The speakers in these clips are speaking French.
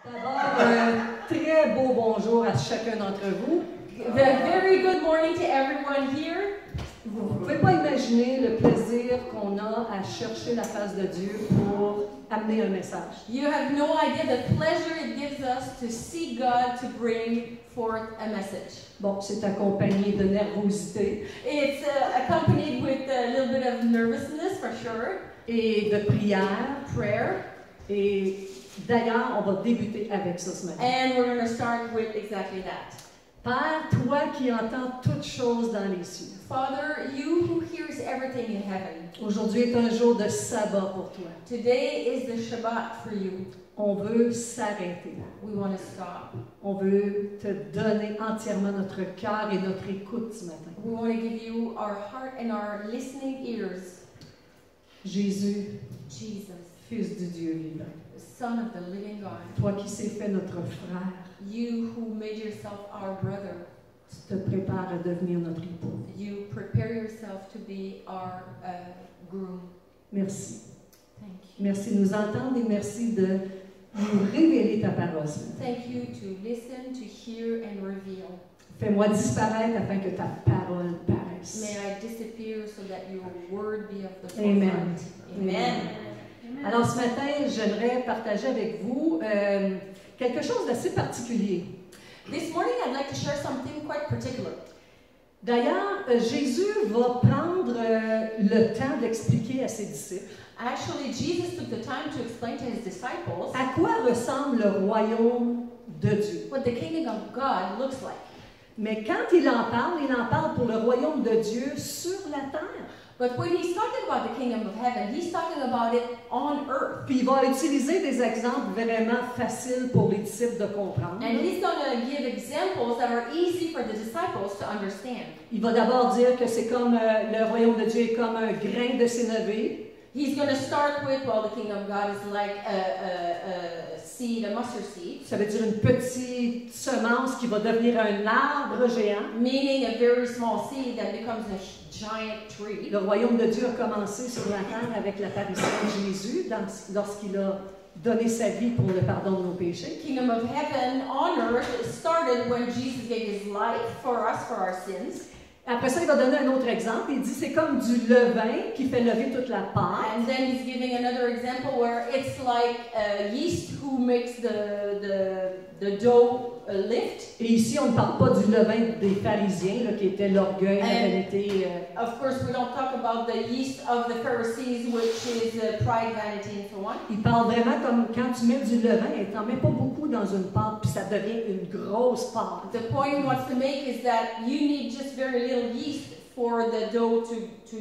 D'abord, un très beau bonjour à chacun d'entre vous. A very good morning to everyone here. Vous ne pouvez pas imaginer le plaisir qu'on a à chercher la face de Dieu pour amener un message. You have no idea the pleasure it gives us to see God to bring forth a message. Bon, c'est accompagné de nervosité It's accompanied with a little bit of nervousness for sure, et de prière. prayer, Et d'ailleurs, on va débuter avec ça ce matin. and we're going to start with exactly that. Père, toi qui entends toutes choses dans les cieux, Father, you who hears everything in heaven, aujourd'hui est un jour de sabbat pour toi. today is the Shabbat for you. On veut s'arrêter. We want to stop. On veut te donner entièrement notre cœur et notre écoute ce matin. We want to give you our heart and our listening ears. Jésus, Jesus, Fils du Dieu vivant, the Son of the living God, toi qui s'es fait notre frère, you who made yourself our brother, tu te prépares à devenir notre époux. you prepare yourself to be our groom. Merci. Thank you. Merci de nous entendre et merci de nous révéler ta parole ce matin. Thank you to listen, to hear, and reveal. Fais-moi disparaître afin que ta parole paraisse. May I disappear so that your word be of the Amen. forefront. Amen. Alors ce matin, j'aimerais partager avec vous quelque chose d'assez particulier. This morning I'd like to share something quite particular. D'ailleurs, Jésus va prendre le temps d'expliquer à ses disciples Actually, Jesus took the time to explain to his disciples à quoi ressemble le royaume de Dieu. what the kingdom of God looks like. Mais quand il en parle pour le royaume de Dieu sur la terre. But when he's talking about the kingdom of heaven, he's talking about it on earth. Puis il va utiliser des exemples vraiment faciles pour les disciples de comprendre. And he's going to give examples that are easy for the disciples to understand. Il va d'abord dire que c'est comme le royaume de Dieu est comme un grain de sénévé. He's going to start with, well, the kingdom of God is like a seed, a mustard seed, Ça veut dire une petite semence qui va devenir un arbre géant. meaning a very small seed that becomes a giant tree. Le royaume de Dieu a commencé sur la terre avec l'apparition de Jésus lorsqu'il a donné sa vie pour le pardon de nos péchés. The kingdom of heaven on earth started when Jesus gave his life for us, for our sins. Après ça, il va donner un autre exemple. Il dit c'est comme du levain qui fait lever toute la pâte. And then he's giving another example where it's like yeast who makes the dough lift. Et ici, on ne parle pas du levain des pharisiens, là, qui était l'orgueil, la vanité. Of course, we don't talk about the yeast of the Pharisees, which is pride, vanity, and so on. Il parle vraiment comme quand tu mets du levain et tu n'en mets pas beaucoup dans une pâte, puis ça devient une grosse pâte. The point he wants to make is that you need just very little yeast for the dough to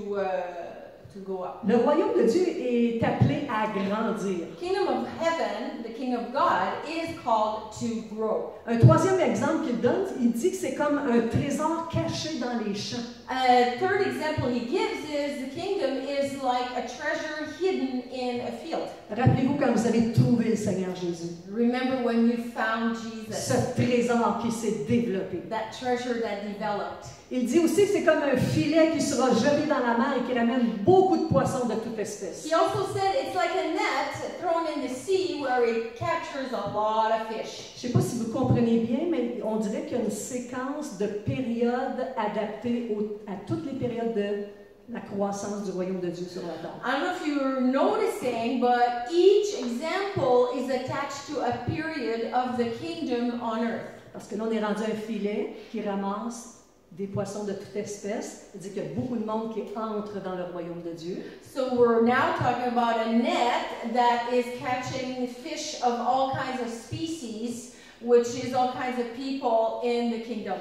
go up. Le royaume de Dieu est appelé à grandir. Kingdom of heaven, the kingdom of God, is called to grow. Un troisième exemple qu'il donne, il dit que c'est comme un trésor caché dans les champs. A third example he gives is the kingdom is like a treasure hidden in a field. Rappelez-vous quand vous avez trouvé le Seigneur Jésus. Remember when you found Jesus, Ce trésor qui s'est développé. that treasure that developed. Il dit aussi que c'est comme un filet qui sera jeté dans la mer et qui ramène beaucoup de poissons de toute espèce. He also said it's like a net thrown in the sea where it captures a lot of fish. Je ne sais pas si vous comprenez bien, mais on dirait qu'il y a une séquence de périodes adaptées à toutes les périodes de la croissance du royaume de Dieu sur la terre. I don't know if you're noticing, but each example is attached to a period of the kingdom on earth. Parce que là, on est rendu à un filet qui ramasse des poissons de toute espèce. C'est-à-dire qu'il y a beaucoup de monde qui entre dans le royaume de Dieu. So we're now talking about a net that is catching fish of all kinds of species, which is all kinds of people in the kingdom.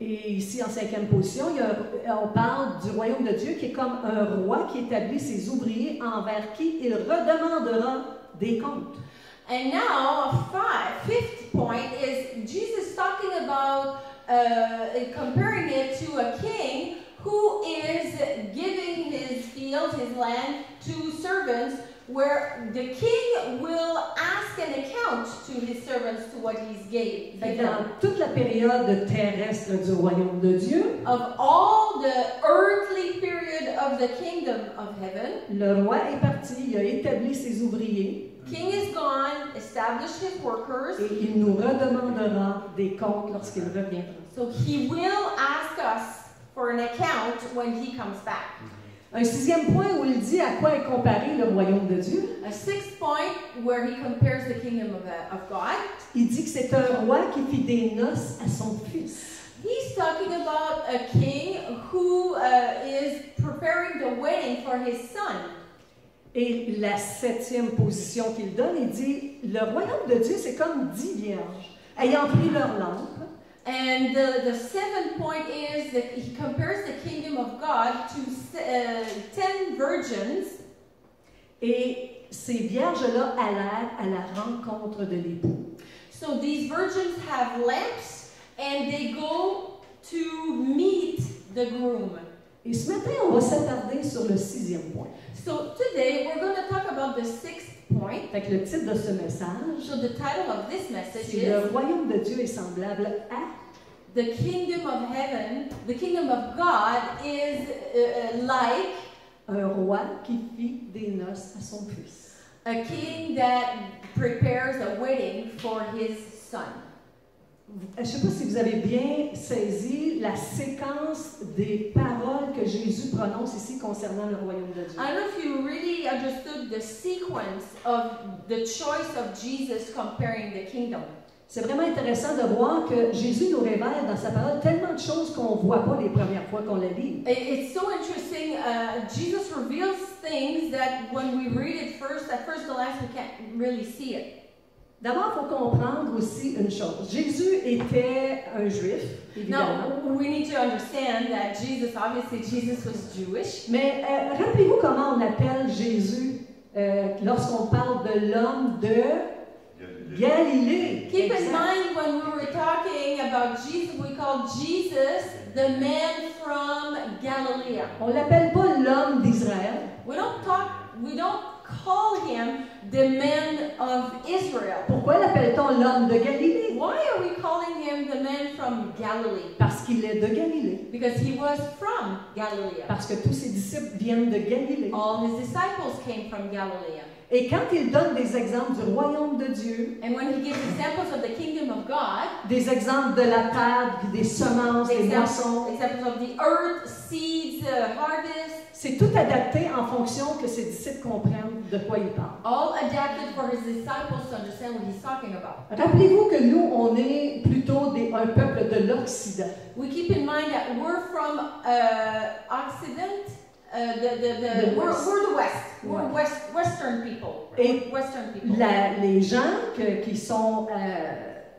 Et ici, en cinquième position, on parle du royaume de Dieu qui est comme un roi qui établit ses ouvriers envers qui il redemandera des comptes. And now, fifth point is Jesus talking about comparing it to a king who is giving his field, his land, to servants, where the king will ask an account to his servants to what he's gave. Dans toute la période terrestre du royaume de Dieu, Of all the earthly period of the kingdom of heaven, le roi est parti, il a établi ses ouvriers, King is gone, established his workers, et il nous redemandera des comptes lorsqu'il reviendra. so he will ask us for an account when he comes back. Un sixième point où il dit à quoi est comparé le royaume de Dieu. A sixth point where he compares the kingdom of God. Il dit que c'est un roi qui fit des noces à son fils. He's talking about a king who is preparing the wedding for his son. Et la septième position qu'il donne, il dit, le royaume de Dieu, c'est comme 10 vierges ayant pris leur lampe. And the seventh point is that he compares the kingdom of God to 10 virgins. Et ces vierges-là allèrent à la rencontre de l'époux. So these virgins have lamps and they go to meet the groom. Et ce matin, on va s'attarder sur le sixième point. So today we're going to talk about the sixth point. Fait que le titre de ce message, So the title of this message c'est is le royaume de Dieu est semblable à. The kingdom of heaven, the kingdom of God is like Un roi qui fit des noces à son fils. a king that prepares a wedding for his son. Je ne sais pas si vous avez bien saisi la séquence des paroles que Jésus prononce ici concernant le royaume de Dieu. I don't know if you really understood the sequence of the choice of Jesus comparing the kingdom. C'est vraiment intéressant de voir que Jésus nous révèle dans sa parole tellement de choses qu'on ne voit pas les premières fois qu'on la lit. It's so interesting. Jesus reveals things that when we read it at first glance, we can't really see it. D'abord, il faut comprendre aussi une chose. Jésus était un juif, évidemment. Now, we need to understand that obviously Jesus was Jewish. Mais rappelez-vous comment on appelle Jésus lorsqu'on parle de l'homme de Galilée. Keep in Exact. mind when we were talking about Jesus, we called Jesus the man from Galilee. On ne l'appelle pas l'homme d'Israël. We don't call him the man of Israel. Pourquoi l'appelle-t-on l'homme de Galilée? Why are we calling him the man from Galilee? Parce qu'il est de Galilée. Because he was from Galilee. Parce que tous ses disciples viennent de Galilée. All his disciples came from Galilee. Et quand il donne des exemples du royaume de Dieu, And when he gives examples of the kingdom of God, des exemples de la terre, puis des semences, des moissons, examples of the earth, seeds, harvest, c'est tout adapté en fonction que ses disciples comprennent de quoi il parle. all adapted for his disciples to understand what he's talking about. Rappelez-vous que nous, on est plutôt un peuple de l'Occident. We keep in mind that we're from Occident. We're the West. We're Ouais. Western people. Et Western people. Les gens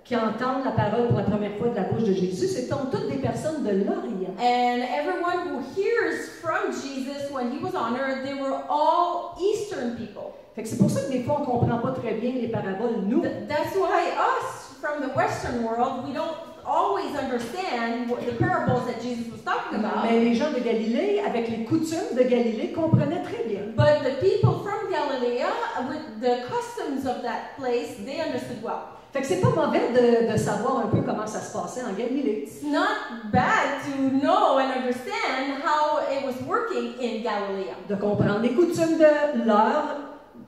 qui entendent la parole pour la première fois de la bouche de Jésus, ce sont toutes des personnes de l'Orient. And everyone who hears from Jesus when he was on earth, they were all Eastern people. Fait que c'est pour ça que des fois, on ne comprend pas très bien les paraboles, nous. That's why us from the Western world, we don't always understand the parables that Jesus was talking about. Mais les gens de Galilée, avec les coutumes de Galilée, comprenaient très bien. But the people from Galilee, with the customs of that place, they understood well. Fait que c'est pas mauvais de savoir un peu comment ça se passait en Galilée. It's not bad to know and understand how it was working in Galilee. De comprendre les coutumes de leur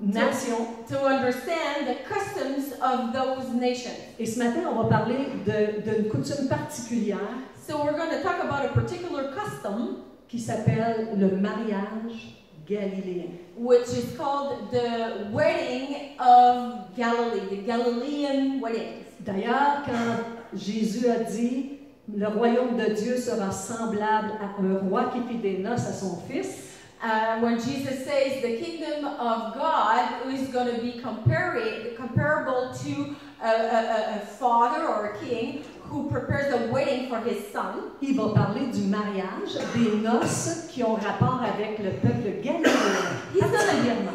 nation. To understand the customs of those nations. Et ce matin, on va parler d'une coutume particulière So we're going to talk about a particular custom qui s'appelle le mariage galiléen. which is called the wedding of Galilee, the Galilean weddings. D'ailleurs, quand Jésus a dit « Le royaume de Dieu sera semblable à un roi qui fit des noces à son fils », When Jesus says the kingdom of God is going to be comparable to a father or a king who prepares a wedding for his son. il va parler du mariage, des noces qui ont rapport avec le peuple galiléen.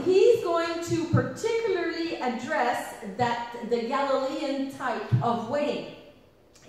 He's going to particularly address the Galilean type of wedding.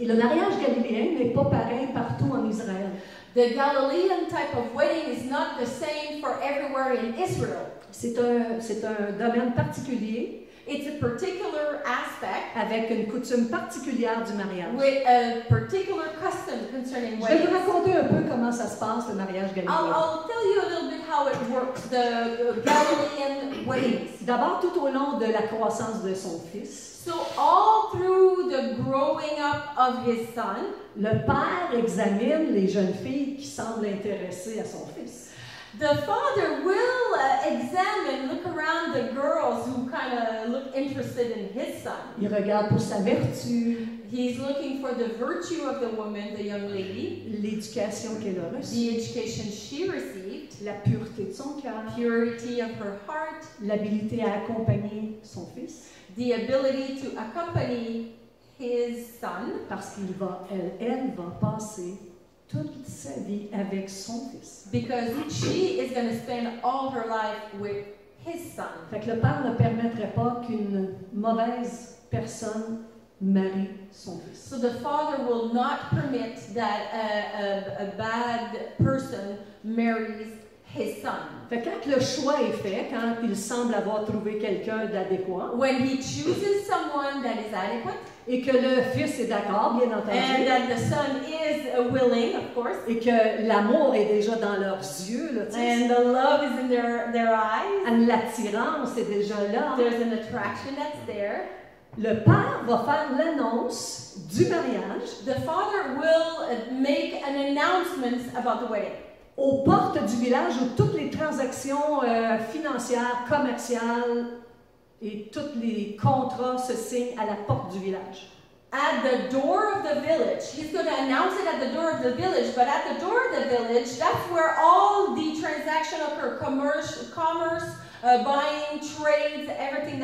Et le mariage galiléen n'est pas pareil partout en Israël. The Galilean type of wedding is not the same for everywhere in Israel. C'est un domaine particulier It's a particular aspect avec une coutume particulière du mariage. with a particular custom concerning Je vais vous weddings. raconter un peu comment ça se passe, le mariage galiléen. I'll tell you a little bit how how it works, the Galilean weddings. D'abord, tout au long de la croissance de son fils, So all through the growing up of his son, le père examine les jeunes filles qui semblent intéressées à son fils. the father will examine, look around the girls who kind of look interested in his son. Il regarde pour sa vertu, He's looking for the virtue of the woman, the young lady, l'éducation qu'elle a reçue, the education she received, la pureté de son cœur, purity of her heart, l'habilité à accompagner son fils, the ability to accompany his son, parce elle va passer toute sa vie avec son fils. because she is going to spend all her life with his son. Fait que le père ne permettrait pas qu'une mauvaise personne marie son fils. So the father will not permit that a bad person marries his son. Fait que quand le choix est fait, quand il semble avoir trouvé quelqu'un d'adéquat, When he chooses someone that is adequate, et que le fils est d'accord, bien and entendu, that the son is willing, of course, et que l'amour est déjà dans leurs yeux, là, tu sais, and the love is in their eyes, l'attirance est déjà là, there's an attraction that's there, le père va faire l'annonce du mariage the father will make an announcement about the wedding. aux portes du village où toutes les transactions financières, commerciales et tous les contrats se signent à la porte du village. At the door of the village, he's going to announce it at the door of the village, but at the door of the village, that's where all the transaction occur, commerce, buying, trades, everything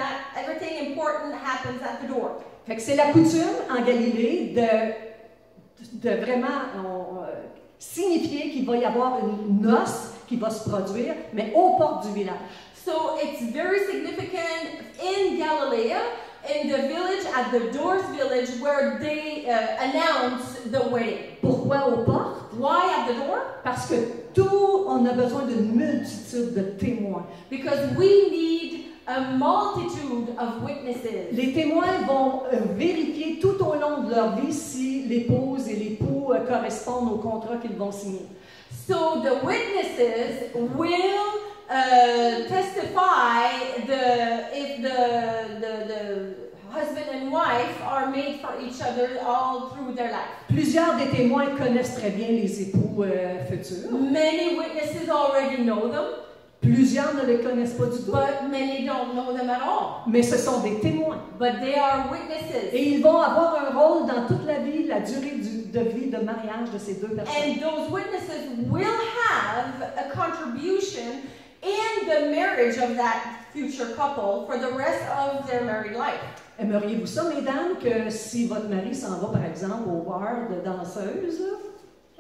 important happens at the door. Fait que c'est la coutume en Galilée de vraiment signifier qu'il va y avoir une noce qui va se produire, mais aux portes du village. So it's very significant in Galilee, in the village, at the doors village, where they announce the wedding. Pourquoi aux portes? Why at the door? Parce que on a besoin d'une multitude de témoins. Because we need a multitude of witnesses. Les témoins vont vérifier tout au long de leur vie si l'épouse et l'époux correspondent au contrat qu'ils vont signer. So the witnesses will testify if the husband and wife are made for each other all through their life. Plusieurs des témoins connaissent très bien les époux futurs. Many witnesses already know them. Plusieurs ne les connaissent pas du tout. But many don't know them at all. Mais ce sont des témoins. But they are witnesses. Et ils vont avoir un rôle dans toute la vie, la durée de vie de mariage de ces deux personnes. And those witnesses will have a contribution in the marriage of that future couple for the rest of their married life. Aimeriez-vous ça, mesdames, que si votre mari s'en va, par exemple, au bar de danseuse,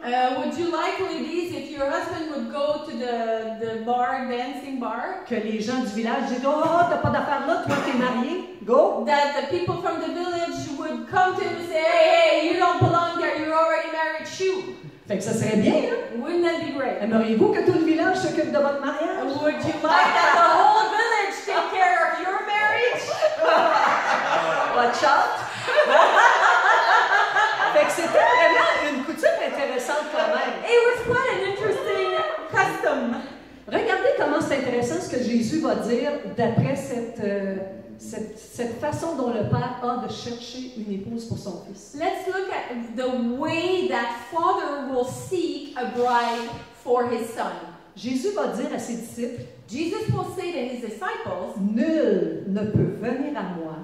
Would you like, ladies, if your husband would go to the bar, dancing bar, que les gens du village disent « Oh, t'as pas d'affaires là, toi t'es marié, go! » that the people from the village would come to him and say, hey, you don't belong there, you're already married, shoot. Fait que ça serait bien, hein? Wouldn't that be great? Aimeriez-vous que tout le village s'occupe de votre mariage? Would you like that the whole village take care of your marriage? Watch out! Fait que c'était vraiment une coutume intéressante quand même. It was quite an interesting custom. Regardez comment c'est intéressant ce que Jésus va dire d'après cette façon dont le Père a de chercher une épouse pour son fils. Let's look at the way that father will seek a bride for his son. Jésus va dire à ses disciples, Jesus will say to his disciples, nul ne peut venir à moi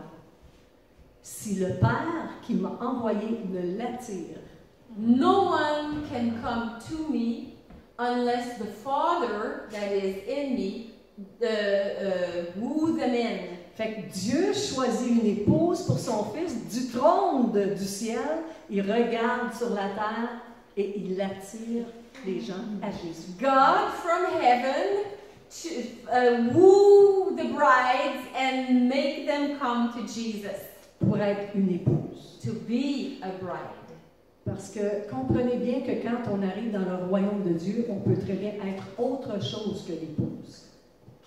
si le Père qui m'a envoyé ne l'attire. no one can come to me unless the Father that is in me woo them in. Fait que Dieu choisit une épouse pour son fils du trône du ciel. Il regarde sur la terre et il attire les gens à Jésus. God from heaven woo the brides and make them come to Jesus Pour être une épouse. to be a bride. Parce que comprenez bien que quand on arrive dans le royaume de Dieu, on peut très bien être autre chose que l'épouse.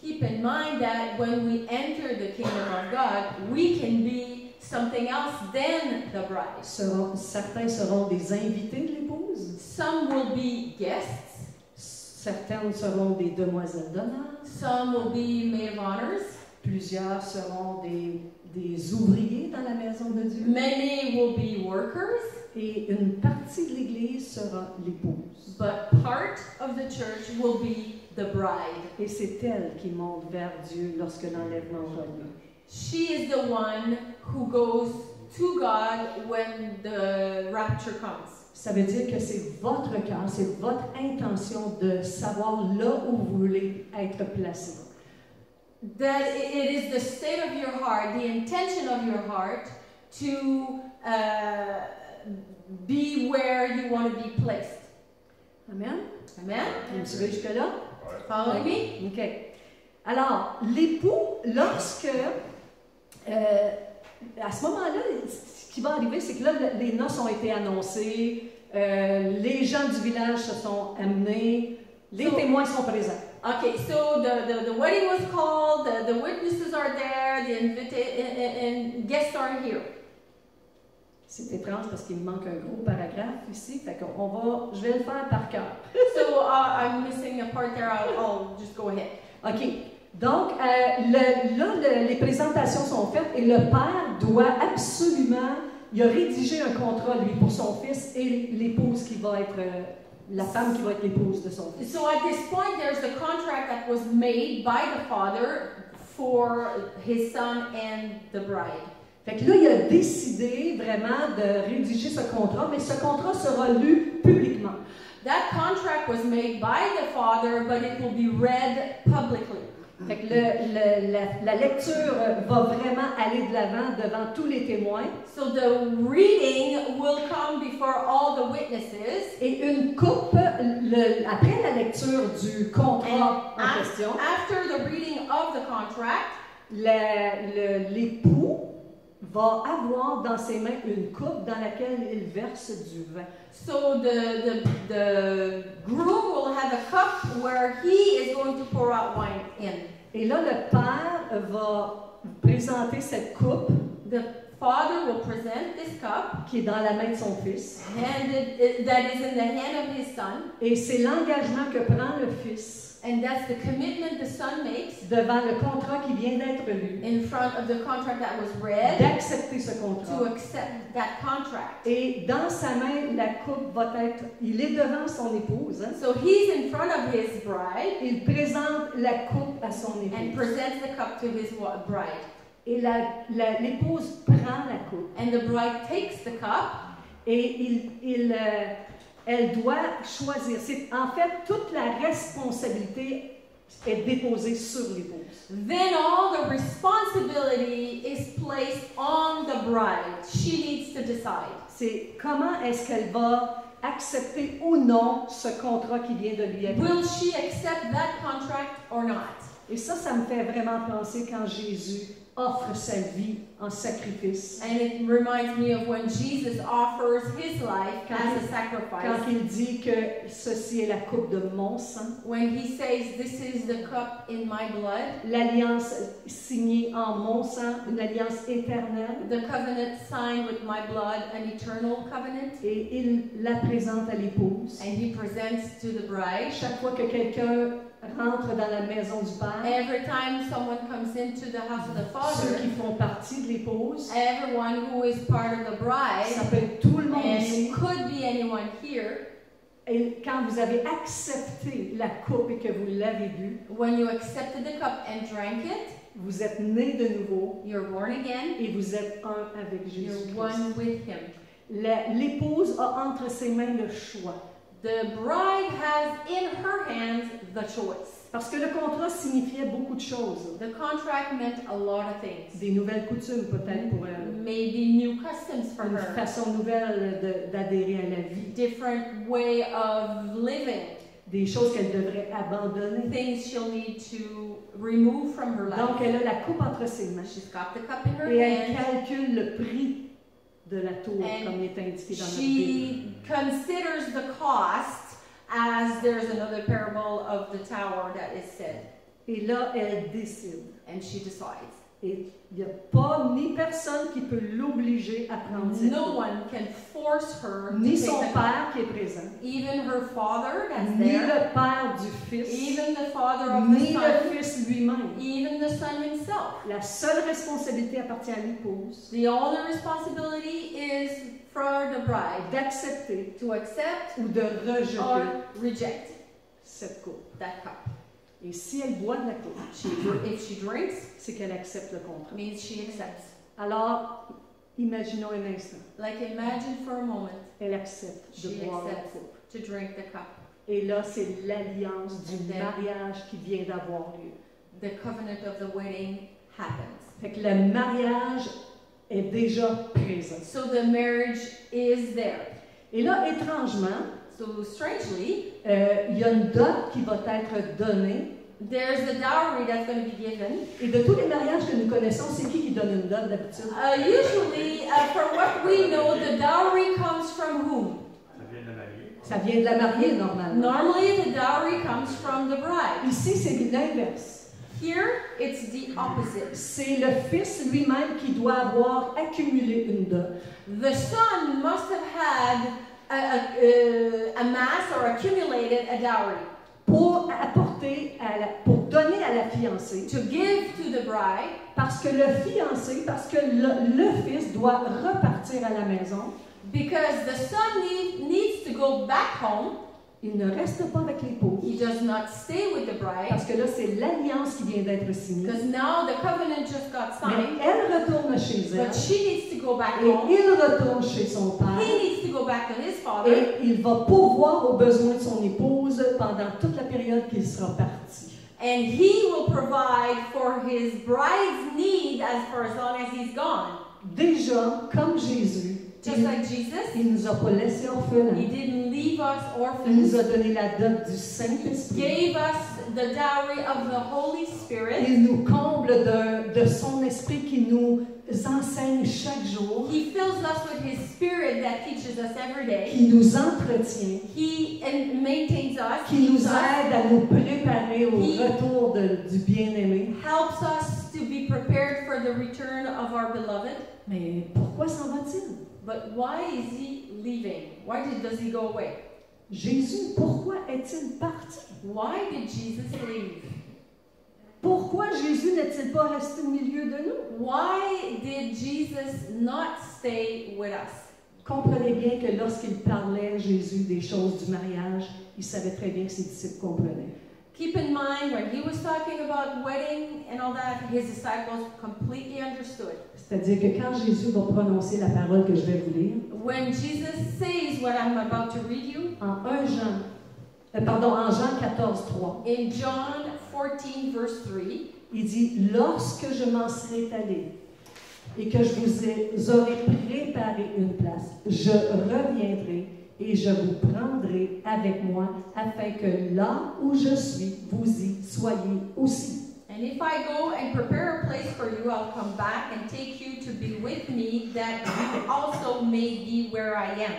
Keep in mind that when we enter the kingdom of God, we can be something else than the bride. Certains seront des invités de l'épouse. Some will be guests. Certaines seront des demoiselles d'honneur. Some will be maid of honors. Plusieurs seront des ouvriers dans la maison de Dieu. Many will be workers. Et une partie de l'Église sera l'épouse. But part of the church will be the bride. Et c'est elle qui monte vers Dieu lorsque l'enlèvement aura lieu. She is the one who goes to God when the rapture comes. Ça veut dire que c'est votre cœur, c'est votre intention de savoir là où vous voulez être placé. That it is the state of your heart, the intention of your heart to be where you want to be placed. Amen? Amen? Vous suivez jusque-là? Follow me? OK. Alors, l'époux, lorsque, à ce moment-là, ce qui va arriver, c'est que là, les noces ont été annoncées, les gens du village se sont amenés, les témoins sont présents. Okay, so the wedding was called, the witnesses are there, and guests are here. C'est étrange parce qu'il me manque un gros paragraphe ici, fait qu'on va, je vais le faire par cœur. So I'm missing a part there, I'll just go ahead. OK. Donc, les présentations sont faites et le père doit absolument, il a rédigé un contrat, lui, pour son fils et l'épouse qui va être, la femme qui va être l'épouse de son fils. So at this point, there's the contract that was made by the father for his son and the bride. Fait que là, il a décidé vraiment de rédiger ce contrat, mais ce contrat sera lu publiquement. That contract was made by the father, but it will be read publicly. Fait que la lecture va vraiment aller de l'avant devant tous les témoins. So the reading will come before all the witnesses. Et une coupe, après la lecture du contrat en question, After the reading of the contract, l'époux va avoir dans ses mains une coupe dans laquelle il verse du vin. so the groom will have a cup where he is going to pour out wine in. Et là, le père va présenter cette coupe The father will present this cup, qui est dans la main de son fils. that is in the hand of his son, Et c'est l'engagement que prend le fils and that's the commitment the son makes devant le contrat qui vient d'être lu, in front of the contract that was read, d'accepter ce to contrat. accept that contract. Et dans sa main, la coupe va être, il est devant son épouse, hein? So he's in front of his bride Il présente la coupe à son and épouse. presents the cup to his bride. Et l'épouse prend la coupe. And the bride takes the cup, Et elle doit choisir. En fait, toute la responsabilité est déposée sur l'épouse. then all the responsibility is placed on the bride. She needs to decide. C'est comment est-ce qu'elle va accepter ou non ce contrat qui vient de lui être. Will she accept that contract or not? Et ça me fait vraiment penser quand Jésus offre sa vie en sacrifice. And it reminds me of when Jesus offers his life as a Quand sacrifice. il dit que ceci est la coupe de mon sang, When he says, "This is the cup in my blood," l'alliance signée en mon sang, une alliance éternelle, the covenant signed with my blood, an eternal covenant, et il la présente à l'épouse. and he presents to the bride. Chaque fois que quelqu'un rentre dans la maison du Père, Every time someone comes into the house of the ceux Father, qui font partie de l'épouse, everyone who is part of the bride, ça peut être tout le monde and ici. it could be anyone here, Et quand vous avez accepté la coupe et que vous l'avez bu, when you accepted the cup and drank it, vous êtes né de nouveau you're born again, et vous êtes un avec you're Jésus-Christ. one with him. L'épouse a entre ses mains le choix. The bride has in her hands the choice. Parce que le contrat signifiait beaucoup de choses. The contract meant a lot of things. Des nouvelles coutumes peut-être pour elle. Maybe new customs for Une her, façon nouvelle d'adhérer à la vie. different way of living, Des choses qu'elle devrait abandonner. things she'll need to remove from her Donc life. elle a la coupe entre ses mains. She's got the cup in her Et elle hand. calcule le prix de la tour, And comme il est indiqué dans notre Bible. She considers the cost, as there's another parable of the tower that is said, Et là, elle décide. and she decides. Et il n'y a pas ni personne qui peut l'obliger à prendre cette No eau. one can force her to Ni take son the cup. père qui est présent, Even her father that's ni there, le père du fils, even the father of the ni son, le fils lui-même. even the son himself. La seule responsabilité appartient à l'épouse The only responsibility is for the bride d'accepter to accept ou de rejeter or reject cette coupe. that cup. Et si elle boit de la coupe, If she drinks, c'est qu'elle accepte le contrat. means she accepts. Alors, imaginons un instant. Like imagine for a moment, Elle accepte de she boire la accepts coupe. to drink the cup. Et là, c'est l'alliance du And then- mariage qui vient d'avoir lieu. The covenant of the wedding happens. Fait que le mariage est déjà présent. So the marriage is there. Et là, étrangement, So strangely, il y a une dot qui va être donnée. there's a dowry that's going to be given. Et de tous les mariages que nous connaissons, c'est qui donne une dot d'habitude? Usually, from what we know, the dowry comes from whom? Ça vient de la mariée. Ça vient de la mariée, normalement. Normally, the dowry comes from the bride. Ici, c'est l'inverse. Here, it's the opposite. C'est le fils lui-même qui doit avoir accumulé une dot. The son must have had amassed or accumulated a dowry Pour apporter, pour donner à la fiancée. to give to the bride, Parce que le fiancé, parce que le fils doit repartir à la maison. because the son needs to go back home. Il ne reste pas avec l'épouse. He does not stay with the bride, Parce que là, c'est l'alliance qui vient d'être signée. because now the covenant just got Mais signed, elle retourne chez elle. but she needs to go back Et home. il retourne chez son père. He needs to go back to his father, Et il va pourvoir aux besoins de son épouse pendant toute la période qu'il sera parti. and he will provide for his bride's need for as long as he's gone. Déjà, comme Jésus, Just like Jesus, il ne nous a pas laissé he orphelins. didn't leave us Il nous orphans. a donné la dot du Saint-Esprit. Gave us the dowry of the Holy Spirit. Il nous comble de son esprit qui nous enseigne chaque jour, He fills us with His Spirit that teaches us every day. qui nous entretient, He maintains us, qui nous keeps us, aide à nous préparer au He- retour du bien-aimé. helps us to be prepared for the return of our beloved. Mais pourquoi s'en va-t-il? But why is He leaving? Does He go away? Jésus, pourquoi est-il parti? Why did Jesus leave? Pourquoi Jésus n'est-il pas resté au milieu de nous? Why did Jesus not stay with us? Comprenez bien que lorsqu'il parlait, Jésus, des choses du mariage, il savait très bien que ses disciples comprenaient. Keep in mind, when he was talking about wedding and all that, his disciples completely understood. C'est-à-dire que quand Jésus va prononcer la parole que je vais vous lire, When Jesus says what I'm about to read you, en en Jean 14, 3, in John 14, verse 3, il dit, lorsque je m'en serai allé et que je vous aurai préparé une place, je reviendrai et je vous prendrai avec moi afin que là où je suis, vous y soyez aussi. and if I go and prepare a place for you, I'll come back and take you to be with me, that you also may be where I am.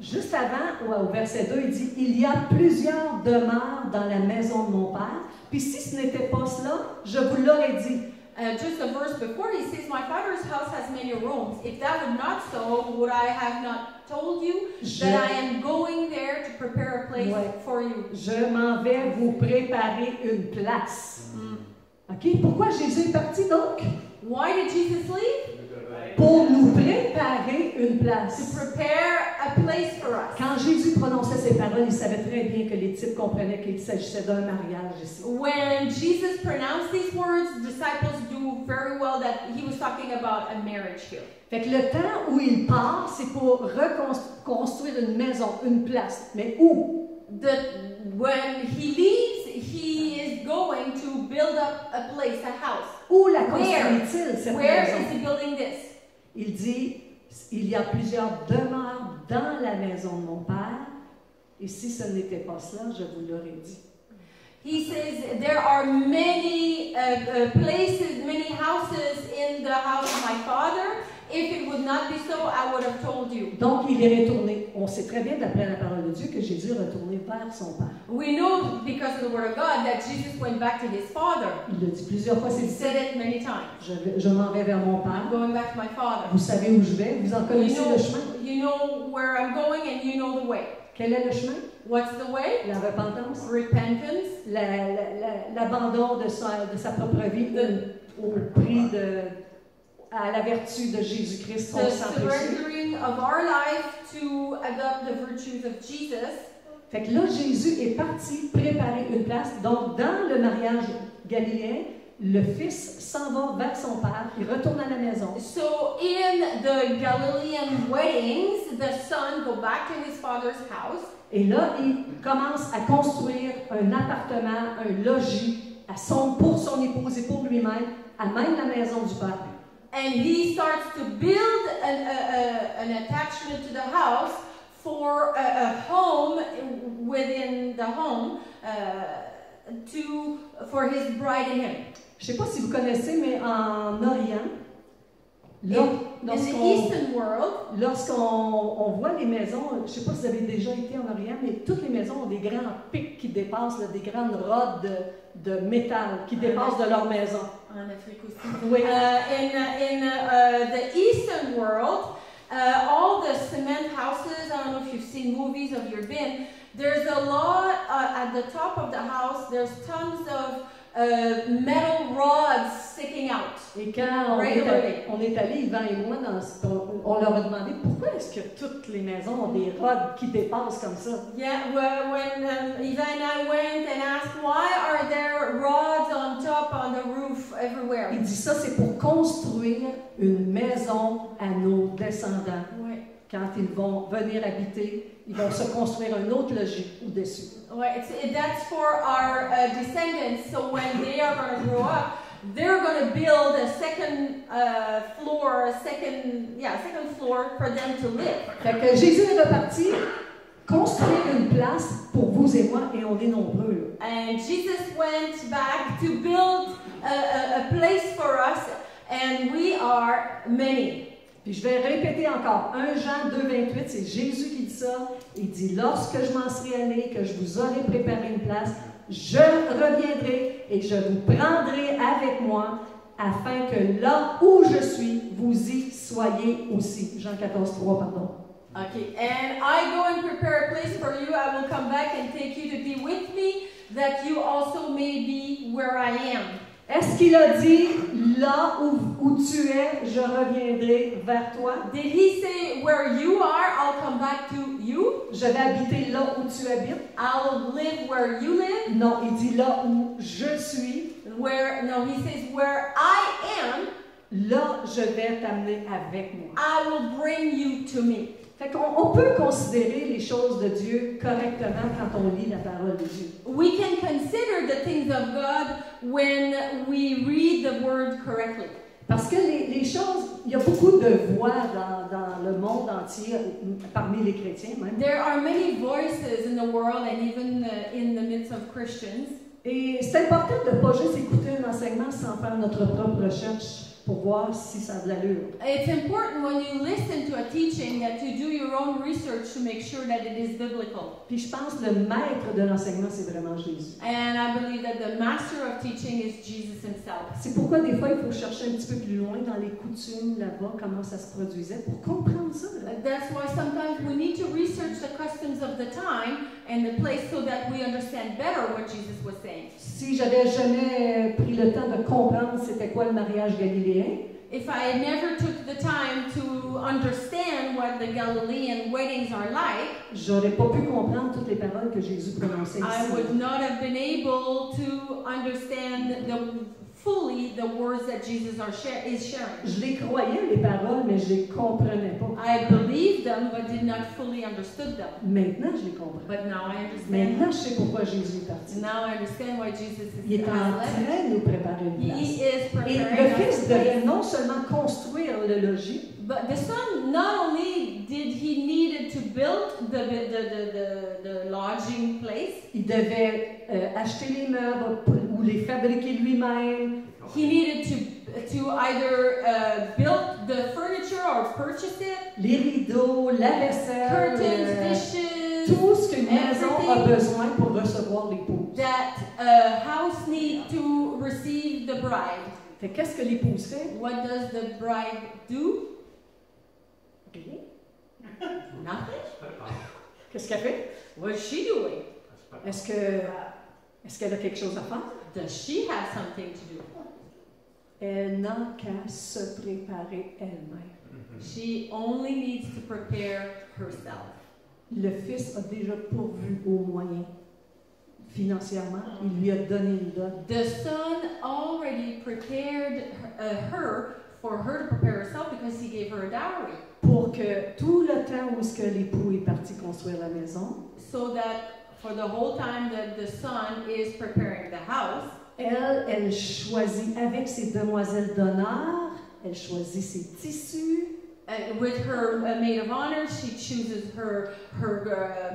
Juste avant, au verset 2, il dit, il y a plusieurs demeures dans la maison de mon Père, puis si ce n'était pas cela, je vous l'aurais dit. Just a verse before, he says, my Father's house has many rooms. If that were not so, would I have not told you that I am going there to prepare a place Ouais. for you? Je m'en vais vous préparer une place. OK? Pourquoi Jésus est parti donc? Why did Jesus leave? Pour nous préparer une To place. prepare a place for us. Quand Jésus prononçait ces paroles, il savait très bien que les types comprenaient qu'il s'agissait d'un mariage ici. When Jesus pronounced these words, disciples knew very well that he was talking about a marriage here. Fait que le temps où il part, c'est pour reconstruire une maison, une place. Mais où? When he leaves, he is going to build up a place, a house. Où la construit-il, cette Where maison? is he building this? Il dit, il y a plusieurs demeures dans la maison de mon Père, et si ce n'était pas cela, je vous l'aurais dit. He says there are many places, many houses in the house of my Father. If it would not be so, I would have told you. Donc, il est retourné. On sait très bien, d'après la parole de Dieu, que Jésus est retourné vers son Père. We know because of the word of God that Jesus went back to his Father. Il l'a dit plusieurs fois, He c'est said it many times. je m'en vais vers mon I'm Père. going back to my Father. Vous savez où je vais, vous en connaissez le chemin. You know where I'm going and you know the way. Quel est le chemin? What's the way? La repentance, Repentance, l'abandon de sa propre vie au prix à la vertu de Jésus-Christ, son the sang précieux. surrendering of our life to adopt the virtues of Jesus. Fait que là, Jésus est parti préparer une place. Donc, dans le mariage galiléen, le fils s'en va vers son père, il retourne à la maison. So in the Galilean weddings, the son go back to his father's house. Et là, il commence à construire un appartement, un logis pour son épouse et pour lui-même, à même la maison du père. And he starts to build an attachment to the house for a home within the home for his bride and him. Je ne sais pas si vous connaissez, mais en Orient, In the Eastern world, lorsqu'on voit les maisons, je ne sais pas si vous avez déjà été en Orient, mais toutes les maisons ont des grands pics qui dépassent, là, des grandes rods de métal qui dépassent de leur maison. en Afrique aussi. Oui. In the Eastern world, all the cement houses, I don't know if you've seen movies or you've been, there's a lot at the top of the house, there's tons of metal rods sticking out. Et quand on est allé, Yvan et moi, on leur a demandé pourquoi est-ce que toutes les maisons ont des rods qui dépassent comme ça. Yeah, when Eva and I went and asked why are there rods on top on the roof everywhere. Il dit ça, c'est pour construire une maison à nos descendants. Ouais. Quand ils vont venir habiter, ils vont se construire un autre logis au-dessus. Ouais, that's for our descendants. So when they are going to grow up, they're going to build a second floor for them to live. Fait que Jésus est reparti construire une place pour vous et moi, et on est nombreux. Là. And Jesus went back to build a place for us, and we are many. Puis je vais répéter encore, 1 Jean 2,28, c'est Jésus qui dit ça. Il dit, lorsque je m'en serai allé, que je vous aurai préparé une place, je reviendrai et je vous prendrai avec moi, afin que là où je suis, vous y soyez aussi. Jean 14,3, pardon. Okay, and I go and prepare a place for you. I will come back and take you to be with me, that you also may be where I am. Est-ce qu'il a dit, là où tu es, je reviendrai vers toi? Did he say, where you are, I'll come back to you? Je vais habiter là où tu habites? I'll live where you live? Non, il dit là où je suis. No, he says, where I am, là, je vais t'amener avec moi. I will bring you to me. Fait qu'on peut considérer les choses de Dieu correctement quand on lit la parole de Dieu. We can consider the things of God when we read the word correctly. Parce que les choses, il y a beaucoup de voix dans le monde entier, parmi les chrétiens même. There are many voices in the world and even in the midst of Christians. Et c'est important de ne pas juste écouter un enseignement sans faire notre propre recherche pour voir si ça a de l'allure. It's important when you listen to a teaching that you do your own research to make sure that it is biblical. Puis je pense que le maître de l'enseignement, c'est vraiment Jésus. And I believe that the master of teaching is Jesus himself. C'est pourquoi des fois il faut chercher un petit peu plus loin dans les coutumes là-bas, comment ça se produisait, pour comprendre ça. That's why sometimes we need to research the customs of the time and the place so that we understand better what Jesus was saying. Si j'avais jamais pris le temps de comprendre c'était quoi le mariage galiléen, if I never took the time to understand what the Galilean weddings are like, j'aurais pas pu comprendre toutes les paroles que Jésus prononçait ici. I would not have been able to understand fully the words that Jesus is sharing. Je les croyais les paroles, mais je les comprenais pas. I believed them, but did not fully understood them. Maintenant, je les comprends. But now I understand. Maintenant, je sais pourquoi Jésus est parti. Now I understand why Jesus is. Il est en train de nous préparer une place. He is preparing. Et le Fils devait non seulement construire le logis, but the Son not only did he needed to build the lodging place. Il devait acheter les meubles ou les fabriquer lui-même. He needed to either build the furniture or purchase it. Les rideaux, la vaisselle, Curtains, dishes, tout ce qu'une maison a everything besoin pour recevoir l'épouse. that a house needs to receive the bride. Fait qu'est-ce que l'épouse fait? What does the bride do? Rien. Nothing. Qu'est-ce qu'elle fait? What's she doing? Est-ce qu'elle a quelque chose à faire? Does she have something to do? Elle n'a qu'à se préparer elle-même. She only needs to prepare herself. Le Fils a déjà pourvu aux moyens. Financièrement, il lui a donné une dot. The Son already prepared her for her to prepare herself because he gave her a dowry. Pour que tout le temps où est-ce que l'époux est parti construire la maison, So that for the whole time that the Son is preparing the house, elle choisit avec ses demoiselles d'honneur, elle choisit ses tissus, with her maid of honor, she chooses her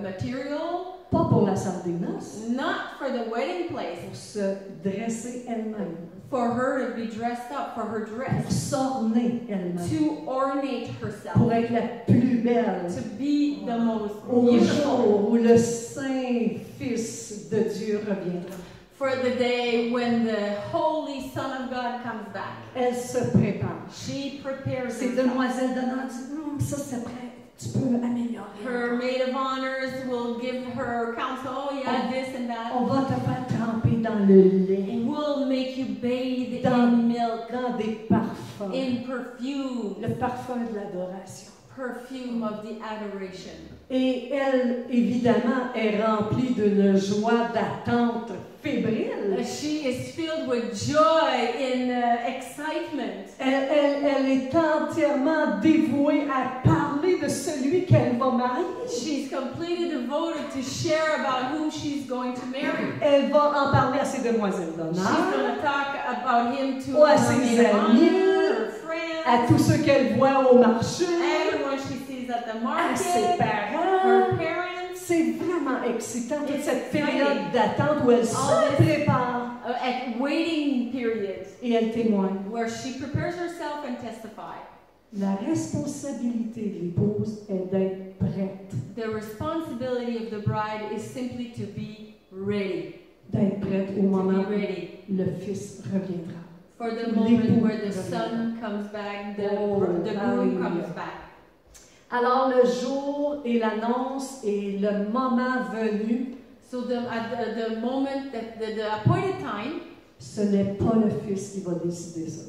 material, pas pour la salle des noces, not for the wedding pour place, se dresser elle-même, for her to be dressed up, for her pour dress, s'orner elle-même, to ornate pour herself, être la plus belle. to be the most Au beautiful. jour où le Saint Fils de Dieu reviendra, For the day when the Holy Son of God comes back. elle se prépare. She prepares Ces herself. demoiselles d'honneur disent, ça c'est prêt, tu peux améliorer. Her maid of honors will give her counsel, oh yeah, this and On that. va te faire tremper dans le lait, We'll make you bathe dans, in milk, dans des parfums, in perfume, le parfum de l'adoration. perfume of the adoration. Et elle, évidemment, est remplie d'une joie d'attente fébrile. She is filled with joy in excitement. Elle est entièrement dévouée à parler de celui qu'elle va marier. She's completely devoted to share about who she's going to marry. Elle va en parler à ses demoiselles She's d'honneur, going to talk about him to ou à her ses maid of amis, honor, her friends, à tous ceux qu'elle voit au marché, everyone she sees at the à ses market, parents. her parents. C'est vraiment excitant, toute It's cette exciting. période d'attente où elle se All this- prépare At waiting periods et elle témoigne. where she prepares herself and testifies. La responsabilité de l'épouse est d'être prête, The responsibility of the bride is simply to be ready. d'être prête au To moment be ready. où le Fils reviendra. For the moment L'époux where the reviendra. son comes back, the Oh, groom hallelujah. comes back. Alors le jour et l'annonce et le moment venu, So at the moment, that the appointed time, ce n'est pas le Fils qui va décider ça.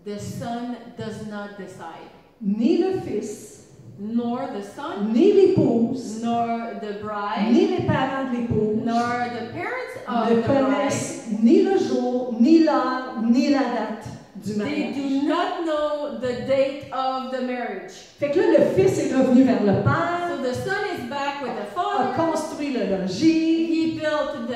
the son does not decide. Ni le Fils, Nor the son, ni l'épouse, nor the bride, ni les parents de l'épouse nor the parents ne of the bride. connaissent ni le jour, ni l'heure, ni la date du They mariage. do not know the date of the marriage. Fait que là, le Fils est revenu vers le Père, So the son is back with the a father. construit le logis, He built the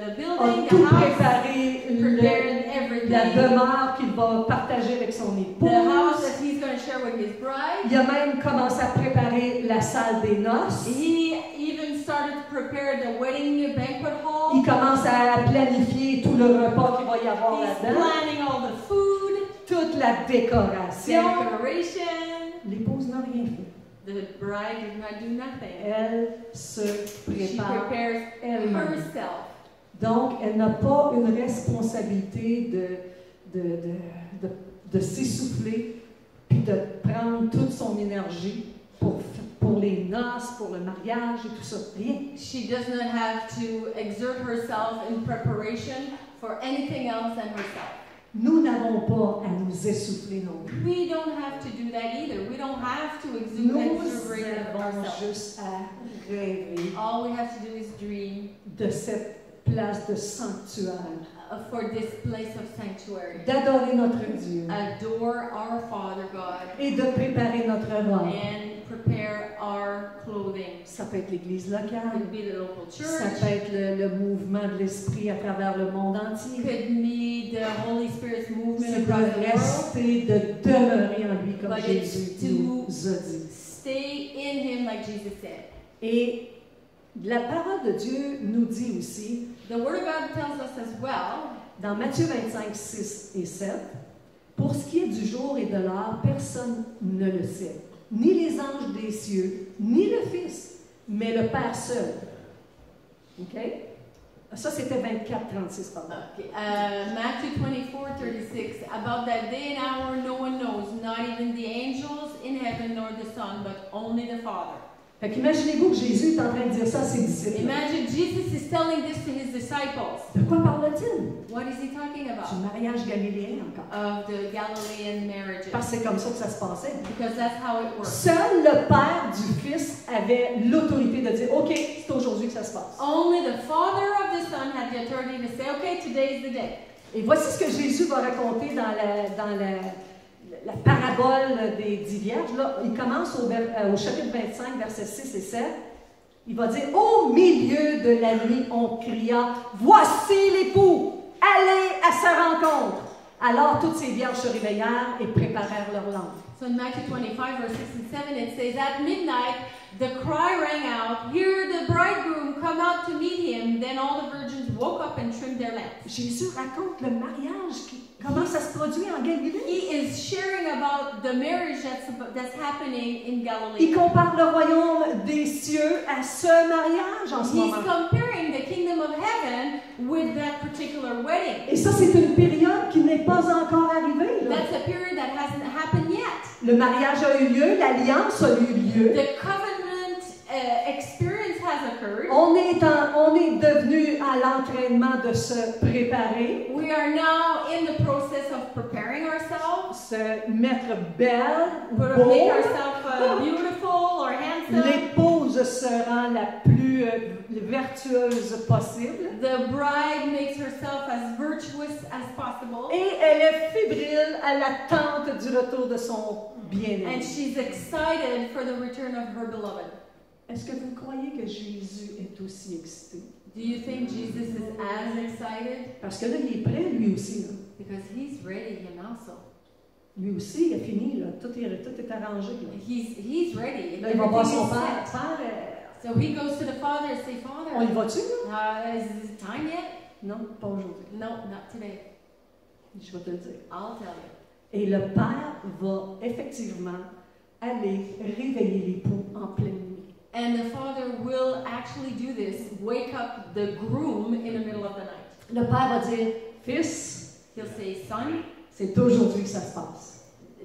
a building, tout the house, préparé, prepared la everything. demeure qu'il va partager avec son The house épouse. that he's going to share with his bride. Il a même commencé à préparer la salle des noces. He even started to prepare the wedding banquet Il hall. commence à planifier tout le repas qu'il va y avoir He's là-dedans, planning all the food, toute la décoration. decoration. L'épouse n'a rien fait. The bride did not do nothing. Elle se She prépare prepares elle-même. herself. Donc, elle n'a pas une responsabilité de s'essouffler puis de prendre toute son énergie pour les noces, pour le mariage et tout ça. Rien. She does not have to exert herself in preparation for anything else than herself. Nous n'avons pas à nous essouffler non plus. We don't have to do that either. We don't have to Nous exuberate avons ourselves. juste à rêver All we have to do is dream de cette place de sanctuaire, for this place of sanctuary. d'adorer notre Dieu Adore our Father God et de préparer notre robe. and prepare our clothing. Ça peut être l'Église It locale, could be the local ça church. peut être le mouvement de l'Esprit à travers le monde entier. Could be the Holy Spirit's movement C'est across de the world. rester, de demeurer en lui comme But Jésus it's nous to a dit. stay in Him, like Jesus said. Et la parole de Dieu nous dit aussi, The Word of God tells us as well dans Matthieu 25, 6 et 7, Pour ce qui est du jour et de l'heure, personne ne le sait. Ni les anges des cieux, ni le Fils, mais le Père seul. OK? Ça, c'était 24-36, pardon. Okay. Matthew 24:36. About that day and hour no one knows, not even the angels in heaven nor the Son, but only the Father. Fait qu'imaginez-vous que Jésus est en train de dire ça à ses disciples. Imagine Jesus is telling this to his disciples. De quoi parle-t-il? What is he talking Du about? mariage galiléen encore. Of the Galilean marriages. Parce que c'est comme ça que ça se passait. Because that's how it works. Seul le Père du Fils avait l'autorité de dire, OK, c'est aujourd'hui que ça se passe. Only the Father of the Son had the authority to say, okay, today is the day. Et voici ce que Jésus va raconter dans la parabole des 10 vierges. Là, il commence au chapitre 25, versets 6 et 7. Il va dire, au milieu de la nuit, on cria, voici l'époux, allez à sa rencontre. Alors toutes ces vierges se réveillèrent et préparèrent leur lampe. So in Matthew 25, verse 6 and 7, it says, at midnight, the cry rang out, hear the bridegroom come out to meet him. Then all the virgins woke up and trimmed their lamps. Jésus raconte le mariage, comment ça se produit en Galilée. He is sharing about the marriage that's happening in Il Galilee. compare le royaume des cieux à ce mariage en ce He's moment. comparing the kingdom of heaven with that particular wedding. Et ça, c'est une période qui n'est pas encore arrivée. Là. That's a period that hasn't happened yet. Le mariage a eu lieu, l'alliance a eu lieu. The covenant experience has occurred. On est devenu à l'entraînement de se préparer, We are now in the process of preparing ourselves. se mettre belle, We're beau. make ourselves beautiful or handsome. L'épouse se rend la plus vertueuse possible. The bride makes herself as virtuous as possible. Et elle est fébrile à l'attente du retour de son bien-aimé. And she's excited for the return of her beloved. Est-ce que vous croyez que Jésus est aussi excité? Do you think Jesus is as excited? Parce que là, il est prêt, lui aussi. Là. Because he's ready him also. Lui aussi, il a fini. Là. Tout est arrangé. Là, He's ready. là il va voir Everything son is père. set. Père, So he goes to the Father and say, on y Father, va-tu? Là? is it time yet? Non, pas aujourd'hui. No, not today. Je vais te le dire. I'll tell you. Et le père va effectivement aller réveiller l'époux en pleine nuit. And the Father will actually do this, wake up the groom in the middle of the night. Le père va dire, fils, He'll say, Son, c'est aujourd'hui que ça se passe.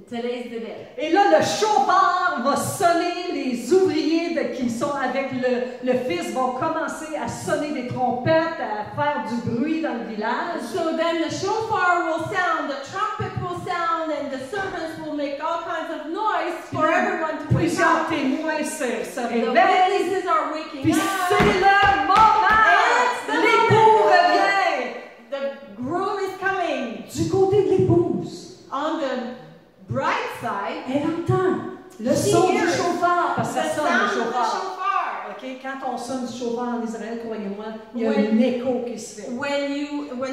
today's the day. Et là, le chauffeur va sonner, les ouvriers qui sont avec le fils vont commencer à sonner des trompettes, à faire du bruit dans le village. So then the shofar will sound, the trumpet will sound, and the servants will make all kinds of noise for everyone to wake Plusieurs up. témoins se The réveillent. witnesses are waking Puis up. c'est le moment! L'époux revient! The groom is coming. Du côté de l'épouse, On the bride side, elle entend le She son du hears chauffeur, parce que the ça sonne sound le of the chauffeur. shofar. OK? Quand on sonne du chauffeur en Israël, croyez-moi, il y a When- un écho qui se fait. When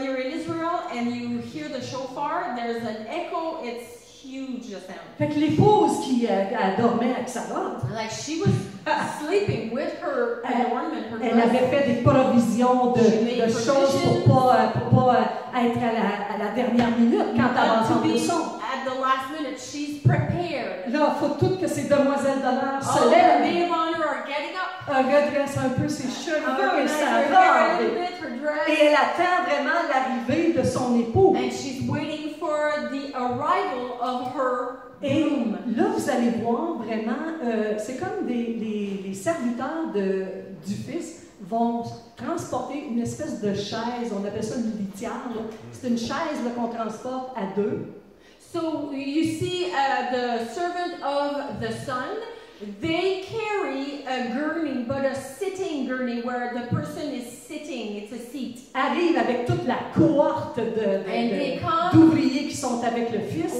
you're in Israel and you hear the shofar, there's an echo. It's huge sound. Fait que l'épouse qui elle dormait avec sa robe, Like she was sleeping with her adornment, her elle dress. avait fait des provisions de choses pour pas être à la dernière minute quand elle Not to entend le be son. at the last minute. She's prepared. Là, il faut toutes que ces demoiselles d'honneur se All the lèvent, maid of honor are getting up. redressent un peu ses cheveux et Organize sa her hair a robe. little bit, her Et dress. elle attend vraiment l'arrivée de son époux. And she's waiting for the arrival of her Et groom. là, vous allez voir vraiment, c'est comme les serviteurs du fils vont transporter une espèce de chaise, on appelle ça une litière. là. C'est une chaise là, qu'on transporte à deux. So you see the servant of the son, they carry a gurney, but a sitting gurney where the person is sitting, it's a seat. Arrive avec toute la cohorte And they come, d'ouvriers qui sont avec le fils.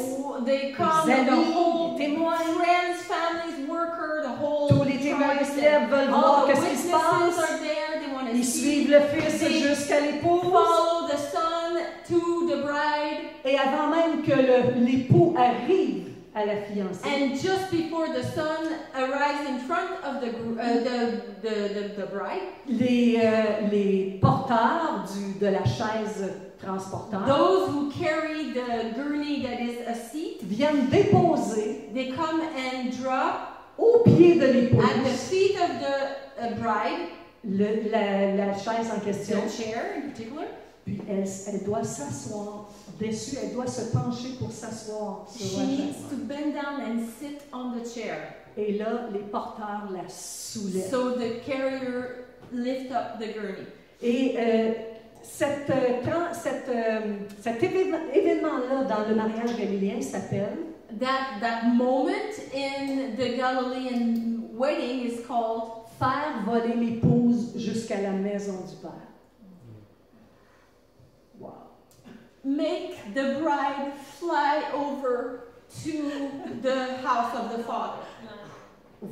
they come, Les the amis, whole les témoins. friends, families, worker, the whole Tous les témoins tribe, se lèvent, veulent voir all the qu'est-ce qui se witnesses passe. are there, they want to Ils see, suivent le fils They jusqu'à l'épouse. follow the son to the bride. Et avant même que l'époux arrive à la fiancée, And just before the son arrives in front of the bride, les porteurs de la chaise transporteurs those who carry the gurney that is a seat, viennent déposer they come and drop au pied de at the l'épouse feet of the bride, la chaise en question. the chair in particular. Puis elle doit s'asseoir dessus, elle doit se pencher pour s'asseoir sur She la needs chaise. to bend down and sit on the chair. Et là, les porteurs la soulèvent. So the carrier lift up the gurney. Et cet événement-là dans le mariage galiléen s'appelle That moment in the Galilean wedding is called faire voler l'épouse jusqu'à la maison du Père. Wow. make the bride fly over to the house of the Father.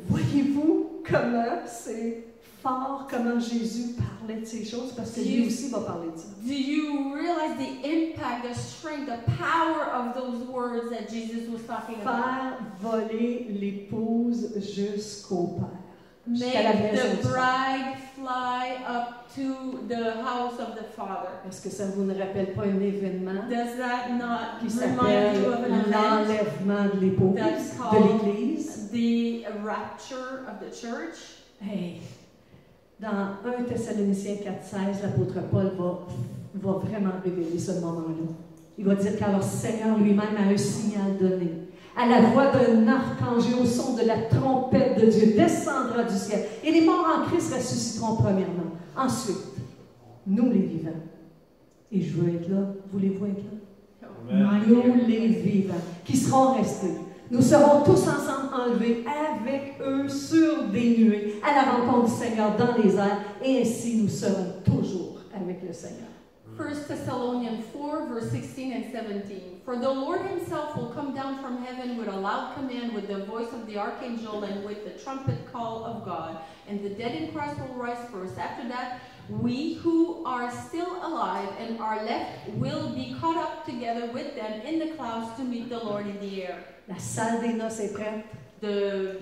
Voyez-vous comment c'est fort, comment Jésus parlait de ces choses, parce que lui aussi va parler de ça. Do you realize the impact, the strength, the power of those words that Jesus was talking about? Faire voler l'épouse jusqu'au Père. Jusqu'à la Make maison the du Père. bride fly up to the house of the Father. Est-ce que ça vous ne rappelle pas un événement Does that not qui remind s'appelle you of an event? l'enlèvement de l'épouse, That's de called l'Église? the rapture of the church? Hey, dans 1 Thessaloniciens 4,16, l'apôtre Paul va vraiment révéler ce moment-là. Il va dire qu'alors Seigneur lui-même a un signal donné. À la voix d'un archange et au son de la trompette de Dieu descendra du ciel. Et les morts en Christ ressusciteront premièrement. Ensuite, nous les vivants. Et je veux être là. Voulez-vous être là? Amen. Nous les vivants, qui seront restés. Nous serons tous ensemble enlevés avec eux sur des nuées à la rencontre du Seigneur dans les airs. Et ainsi nous serons toujours avec le Seigneur. 1 Thessalonians 4, verse 16 and 17. For the Lord himself will come down from heaven with a loud command, with the voice of the archangel, and with the trumpet call of God. And the dead in Christ will rise first. After that, we who are still alive and are left will be caught up together with them in the clouds to meet the Lord in the air. La salle des noces est prête. The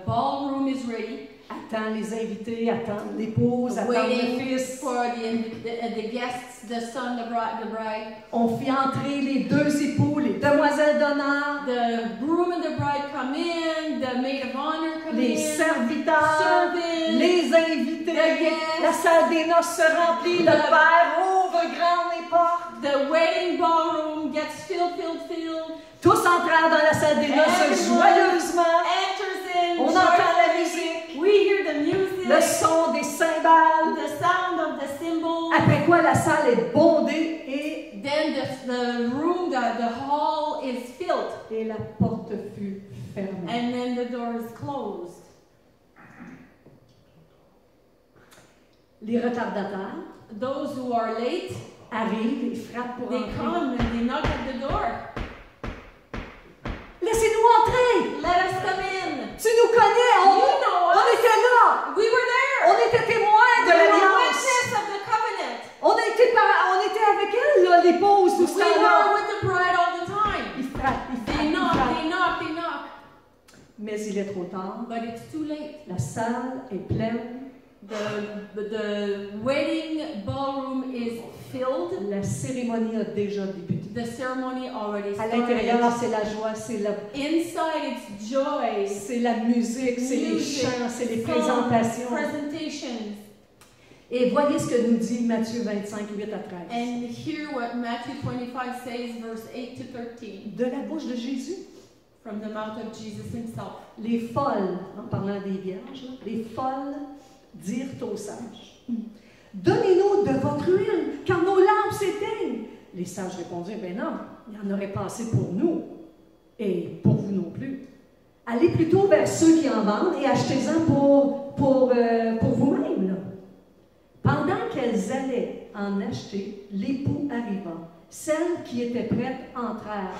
ballroom is ready. Attends les invités, attends l'épouse, attends le Waiting fils. for the guests, the son, the bride. On fit entrer les deux époux, les demoiselles d'honneur, The groom and the bride come in, the maid of honor come les in, serviteurs, servants, les invités. the guests. La salle des noces se remplit, le Père ouvre grand les portes. The wedding ballroom gets filled. Tous entrèrent dans la salle des noces Everyone joyeusement. enters in. On entend la joyfully. musique, We hear the music, le son des cymbales. the sound of the cymbals. Après quoi, la salle est bondée et Then the room, the hall is filled. la porte fut fermée. And then the door is closed. Les retardataires Those who are late, arrivent et frappent pour they entrer. come and they knock at the door. Laissez-nous entrer! Let us come in. Tu nous connais, You know on us. était là! We were On there. était témoins de We were l'alliance! witness of the covenant. On était avec elle, là, l'épouse, tout ce We temps-là. were with the bride all the time. Il frappe, il frappe, They il knock, frappe. they knock, they knock. Mais il est trop tard. But it's too late. La salle est pleine. The wedding ballroom is filled. La cérémonie a déjà débuté. The ceremony already À l'intérieur, started. c'est la joie, Inside, it's joy, c'est la musique, c'est les music, chants, c'est les songs, présentations. presentations. Et voyez ce que nous dit Matthieu 25, 8 à 13. And hear what Matthew 25 says, verse 8 to 13, De la bouche de Jésus, from the mouth of Jesus himself. les folles, en parlant des vierges, là, les folles dirent aux sages, donnez-nous de votre huile, car nos lampes s'éteignent. Les sages répondirent, ben non, il y en aurait pas assez pour nous, et pour vous non plus. Allez plutôt vers ceux qui en vendent et achetez-en pour vous-même. Là. Pendant qu'elles allaient en acheter, l'époux arriva. Celles qui étaient prêtes entrèrent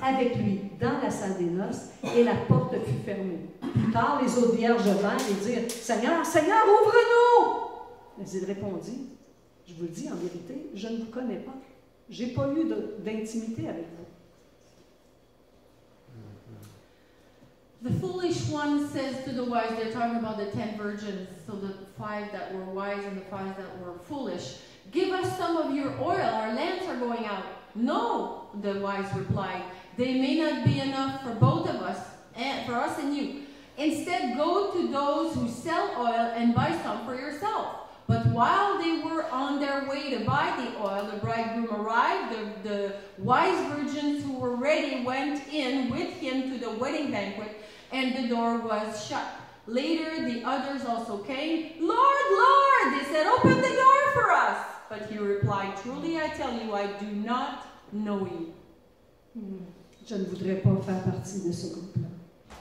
avec lui dans la salle des noces et la porte fut fermée. Plus tard, les autres vierges vinrent et dirent, Seigneur, Seigneur, ouvre-nous! Mais il répondit, je vous le dis en vérité, je ne vous connais pas. Je n'ai pas eu d'intimité avec vous. The foolish one says to the wise, they're talking about the 10 virgins, so the 5 that were wise and the 5 that were foolish, Give us some of your oil, our lamps are going out. No, the wise replied, they may not be enough for both of us, and for us and you. Instead, go to those who sell oil and buy some for yourself. But while they were on their way to buy the oil, the bridegroom arrived. The wise virgins who were ready went in with him to the wedding banquet, and the door was shut. Later, the others also came. Lord, Lord, they said, open the door for us. But he replied, truly I tell you, I do not know you. Je ne voudrais pas faire partie de ce groupe-là.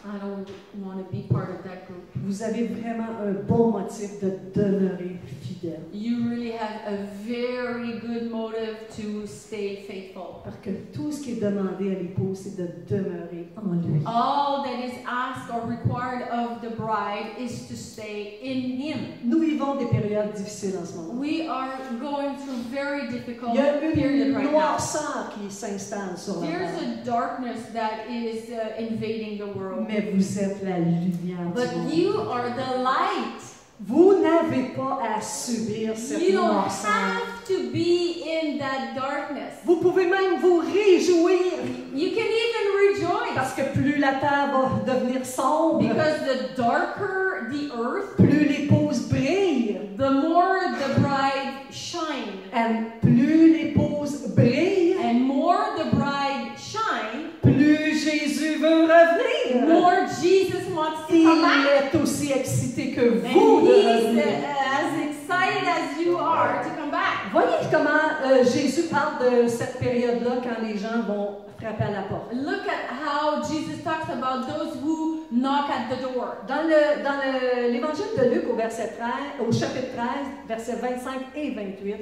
I don't want to be part of that group. Vous avez vraiment un bon motif de demeurer fidèle. You really have a very good motive to stay faithful. Parce que tout ce qui est demandé à l'épouse, c'est de demeurer en lui. All that is asked or required of the bride is to stay in him. Nous vivons des périodes difficiles en ce moment. We are going through very difficult Il y a period une right now. noirceur qui s'installe sur la There's terre. a darkness that is invading the world. Mais vous êtes la lumière But du monde. you are the light. Vous n'avez pas à subir cette You don't noirceur. have to be in that darkness. Vous pouvez même vous réjouir You can even rejoice parce que plus la terre va devenir sombre, because the darker the earth, plus l'épouse brille. the more the bride shines. Et plus l'épouse brille, And more the bride shine, plus Jésus veut revenir. more Jesus wants to Il come back. est aussi excité que vous And de he's revenir. as excited as you are to come back. Voyez comment Jésus parle de cette période-là quand les gens vont frapper à la porte. Look at how Jesus talks about those who knock at the door. Dans l'évangile de Luc au chapitre 13, versets 25 et 28,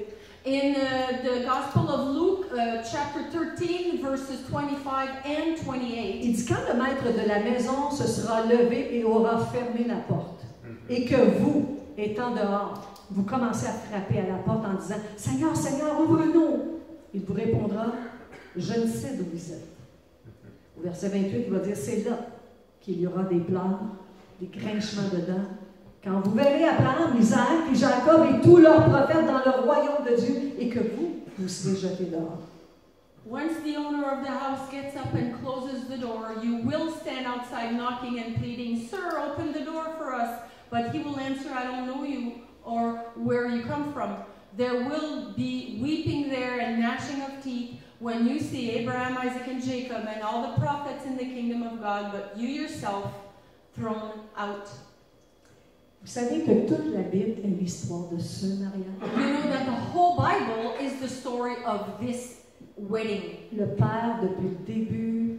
In the Gospel of Luke, chapter 13, verses 25 and 28, il dit, quand le maître de la maison se sera levé et aura fermé la porte, et que vous, étant dehors, vous commencez à frapper à la porte en disant, « Seigneur, Seigneur, ouvre-nous !» Il vous répondra, « Je ne sais d'où vous êtes. » Au verset 28, il va dire, « C'est là qu'il y aura des pleurs, des grinchements de dents, quand vous verrez Abraham, Isaac et Jacob et tous leurs prophètes dans le royaume de Dieu, et que vous serez jetés dehors. » once the owner of the house gets up and closes the door, you will stand outside knocking and pleading, Sir, open the door for us. But he will answer, I don't know you or where you come from. There will be weeping there and gnashing of teeth when you see Abraham, Isaac, and Jacob and all the prophets in the kingdom of God, but you yourself thrown out. Vous savez que toute la Bible est l'histoire de ce mariage. You know that the whole Bible is the story of this wedding. Le Père, depuis le début,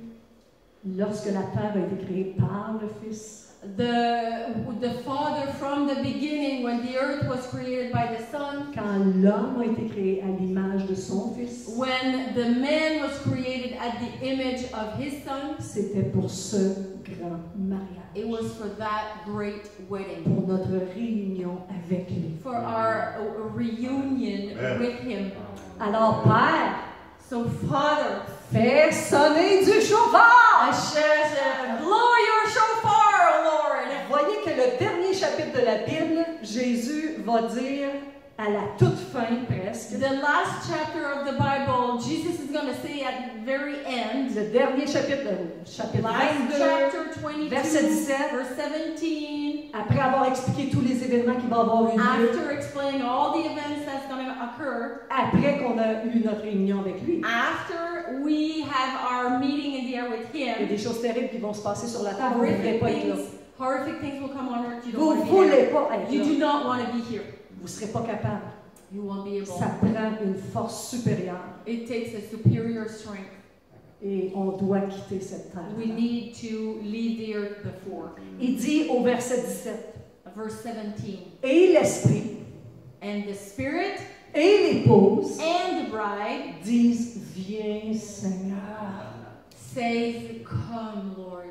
lorsque la terre a été créée par le Fils, The Father from the beginning, when the earth was created by the Son, quand l'homme a été créé à l'image de son Fils, when the man was created at the image of his Son, c'était pour ce grand mariage, it was for that great wedding, pour notre réunion avec lui. for our reunion with him. Alors, Père, So, Father, fais sonner du chauffard! blow your shofar, Lord. Voyez que le dernier chapitre de la Bible, Jésus va dire à la toute fin presque, The last chapter of the Bible, Jesus is going to say at the very end, le dernier chapitre, chapitre last 22, chapter 22, verset 17, verse 17, après avoir expliqué tous les événements qui vont avoir eu lieu, after explaining all the events that's going to occur, après qu'on a eu notre réunion avec lui. after we have our meeting in the air with Il y a Him, des choses terribles qui vont se passer sur la terre, vous ne voulez pas être là. horrific things will come on earth. You Vous don't ne want to be voulez there. pas être You là. do not want to be here. Vous ne serez pas capable. You won't be able. Ça prend une force supérieure It takes a superior strength. et on doit quitter cette terre. We need to leave the earth before. Il dit au verset 17, Verse 17. et l'Esprit And the Spirit et l'épouse and the bride disent, viens Seigneur. says, Come, Lord.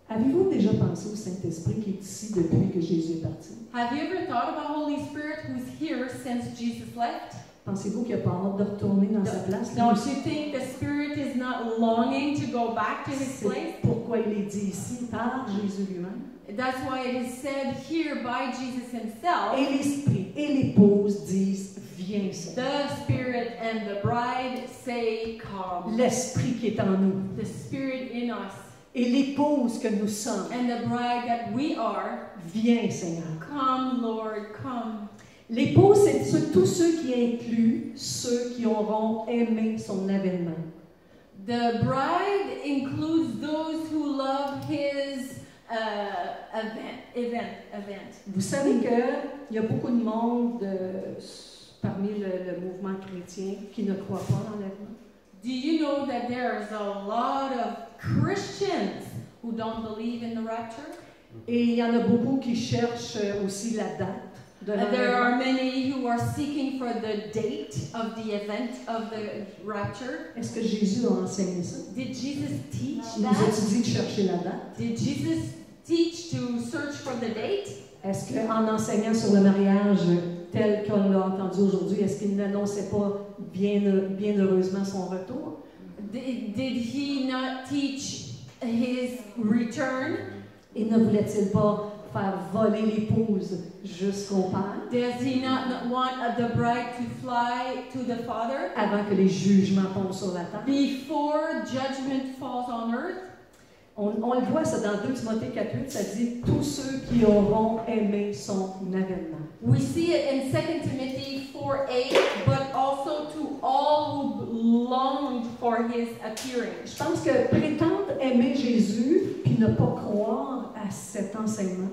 Avez-vous déjà pensé au Saint-Esprit qui est ici depuis que Jésus est parti? Have you ever thought about Holy Spirit who's here since Jesus left? Pensez-vous qu'il n'a pas hâte de retourner dans sa place? lui Don't aussi? you think the Spirit is not longing to go back to His place? C'est pourquoi il est dit ici par Jésus lui-même. That's why it is said here by Jesus Himself. Et l'Esprit et l'épouse disent, viens Seigneur. The Spirit and the bride say, come. L'Esprit qui est en nous The Spirit in us et l'épouse que nous sommes, and the bride that we are, viens Seigneur. come, Lord, come. L'épouse, c'est tous ceux qui incluent ceux qui auront aimé son avènement. The bride includes those who love His event. Vous savez qu'il y a beaucoup de monde parmi le mouvement chrétien qui ne croit pas en l'avènement. Do you know that there's a lot of Christians who don't believe in the rapture? Et il y en a beaucoup qui cherchent aussi la date de There are l'enlèvement. many who are seeking for the date of the event of the rapture. Est-ce que Jésus a enseigné ça? Did Jesus teach Il nous that? a dit de chercher la date? Did Jesus teach to search for the date? Est-ce qu'en enseignant sur le mariage tel qu'on l'a entendu aujourd'hui, est-ce qu'il n'annonçait pas bien heureusement son retour? Did he not teach his return? Et ne voulait-il pas faire voler l'épouse jusqu'au Père Does he not want the bride to fly to the Father avant que les jugements tombent sur la terre? before judgment falls on earth? On le voit ça dans 2 Timothée 4:8, ça dit tous ceux qui auront aimé son avènement. We see it in 2 Timothy 4:8, but also to all who longed for his appearing. Je pense que prétendre aimer Jésus puis ne pas croire à cet enseignement,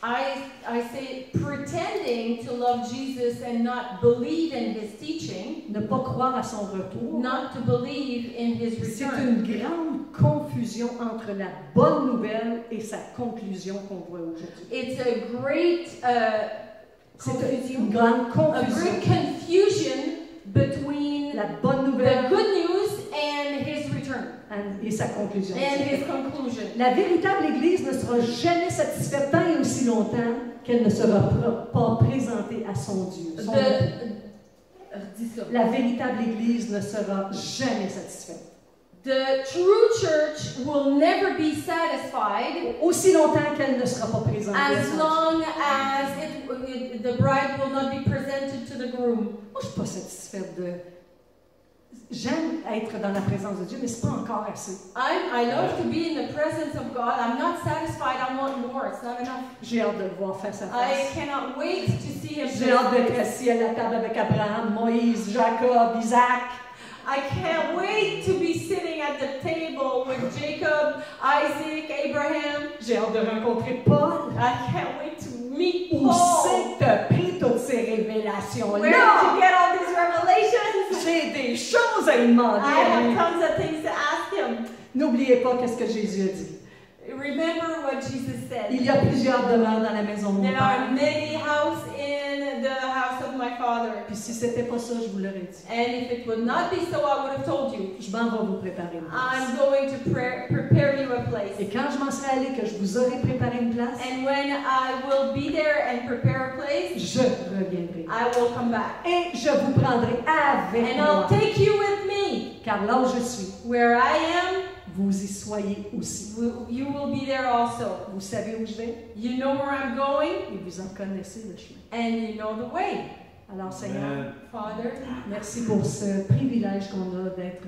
I say pretending to love Jesus and not believe in his teaching, ne pas croire à son retour, not to believe in his c'est return. une grande confusion entre la bonne nouvelle et sa conclusion qu'on voit aujourd'hui. It's a great C'est confusion. une grande A confusion. great confusion between La bonne the nouvelle good news and his return et sa conclusion. and his conclusion. La véritable Église ne sera jamais satisfaite tant et aussi longtemps qu'elle ne sera pas présentée à son Dieu. son Dieu. La véritable Église ne sera jamais satisfaite. The true church will never be satisfied Aussi longtemps qu'elle ne sera pas présentée à as son Dieu. long as the bride will not be presented to the groom. Moi, je ne suis pas satisfaite de... J'aime être dans la présence de Dieu, mais ce n'est pas encore assez. I love to be in the presence of God. I'm not satisfied. I want more. It's not enough. J'ai hâte de le voir face à I face. cannot wait to see him. J'ai hâte d'être assis à la table avec Abraham, Moïse, Jacob, Isaac. I can't wait to be sitting at the table with Jacob, Isaac, Abraham. J'ai hâte de rencontrer Paul. I can't wait to meet Où Paul. c'est que tu as pris toutes ces Where did révélations-là? you get all these revelations? J'ai des choses à lui demander. I have tons of things to ask him. N'oubliez pas qu'est-ce que Jésus a dit. Remember what Jesus said. Il y a plusieurs demeures dans la maison de mon There Père. are many houses in the house of my Father. Puis si c'était pas ça, je vous l'aurais dit. And if it would not be so, I would have told you. Je m'en vais vous préparer une place. I'm going to prepare you a place. Et quand je m'en serai allé, que je vous aurai préparé une place, And when I will be there and prepare a place, je reviendrai. I will come back. Et je vous prendrai avec And I'll moi. take you with me. Car là où je suis, Where I am, vous y soyez aussi. you will be there also. Vous savez où je vais You know where I'm going, et vous en connaissez le chemin. and you know the way. Alors Seigneur, Father, merci pour ce privilège qu'on a d'être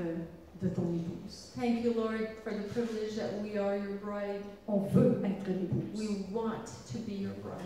de ton épouse. thank you, Lord, for the privilege that we are your bride. On veut être l'épouse. We want to be your bride.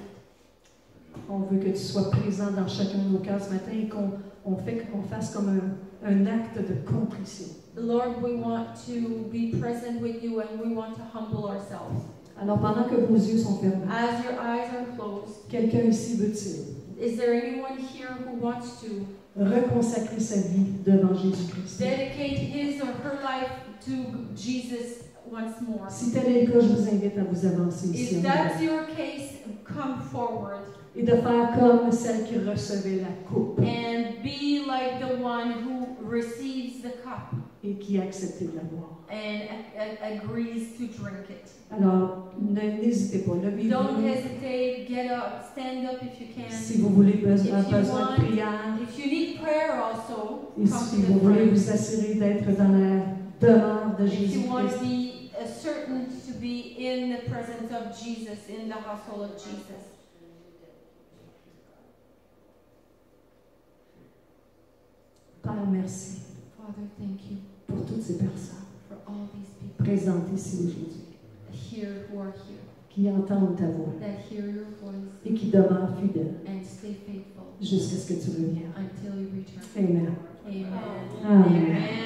On veut que tu sois présent dans chacun de nos cœurs ce matin et qu'on fasse comme un acte de contrition. Lord, we want to be present with you and we want to humble ourselves. Alors pendant que vos yeux sont fermés, As your eyes are closed, quelqu'un ici veut-il is there anyone here who wants to reconsacrer sa vie devant Jésus-Christ? dedicate his or her life to Jesus once more. Si tel est le cas, je vous invite à vous avancer ici. If that's your case, come forward. Et de faire comme celle qui recevait la coupe And be like the one who receives the cup et qui a accepté de la boire. and agrees to drink it. Alors, n'hésitez pas, Don't levez-vous. hesitate, get up, stand up if you can. Si vous voulez besoin If you de want- prière, If you need prayer also, et come si to vous the voulez front. vous assurer d'être dans la demeure de If you want to Jésus-Christ, be certain to be in the presence of Jesus, in the household of Jesus. Père, merci Father, thank you pour toutes ces personnes for all these people présentes ici aujourd'hui, here who are here, qui entendent ta voix that hear your voice et qui demeurent fidèles and stay faithful jusqu'à ce que tu reviennes. until you return. Amen. Amen. Amen. Amen.